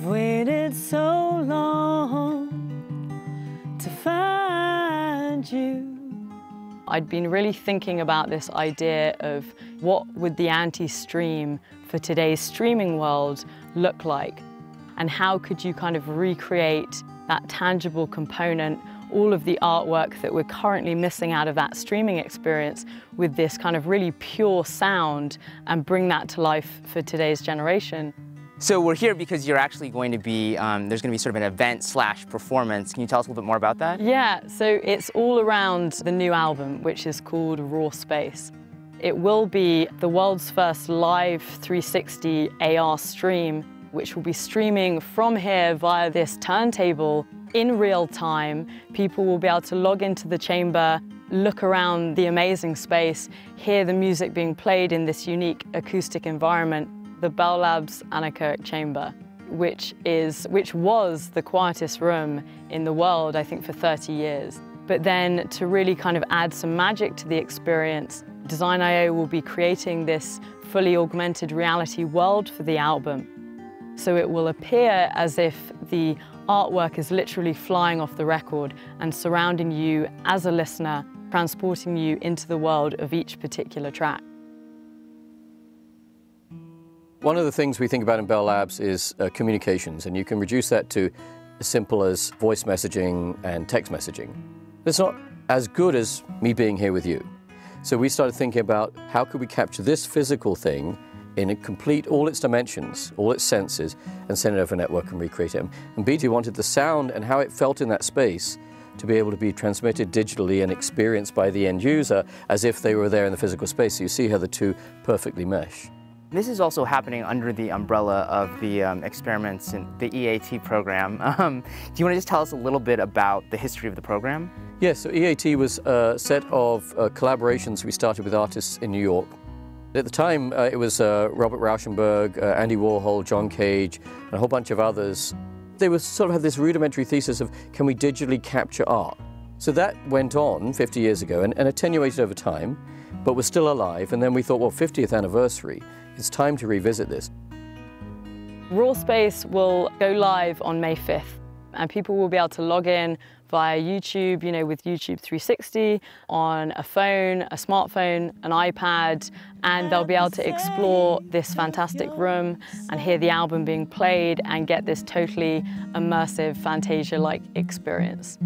I've waited so long to find you. I'd been really thinking about this idea of what would the anti-stream for today's streaming world look like, and how could you kind of recreate that tangible component, all of the artwork that we're currently missing out of that streaming experience, with this kind of really pure sound, and bring that to life for today's generation. So we're here because you're actually going to be, there's going to be sort of an event/performance. Can you tell us a little bit more about that? Yeah, so it's all around the new album, which is called Raw Space. It will be the world's first live 360 AR stream, which will be streaming from here via this turntable in real time. People will be able to log into the chamber, look around the amazing space, hear the music being played in this unique acoustic environment, the Bell Labs anechoic chamber, which was the quietest room in the world, I think, for 30 years. But then to really kind of add some magic to the experience, Design.io will be creating this fully augmented reality world for the album. So it will appear as if the artwork is literally flying off the record and surrounding you as a listener, transporting you into the world of each particular track. One of the things we think about in Bell Labs is communications, and you can reduce that to as simple as voice messaging and text messaging. It's not as good as me being here with you. So we started thinking about how could we capture this physical thing in a complete, all its dimensions, all its senses, and send it over a network and recreate it. And Beatie wanted the sound and how it felt in that space to be able to be transmitted digitally and experienced by the end user as if they were there in the physical space. So you see how the two perfectly mesh. This is also happening under the umbrella of the experiments in the e.a.t. program. Do you want to just tell us a little bit about the history of the program? Yes, so e.a.t. was a set of collaborations we started with artists in New York. At the time, it was Robert Rauschenberg, Andy Warhol, John Cage, and a whole bunch of others. They were sort of had this rudimentary thesis of, can we digitally capture art? So that went on 50 years ago and attenuated over time, but was still alive. And then we thought, well, 50th anniversary, it's time to revisit this. Raw Space will go live on May 5th, and people will be able to log in via YouTube, with YouTube 360, on a phone, a smartphone, an iPad, and they'll be able to explore this fantastic room and hear the album being played and get this totally immersive Fantasia-like experience.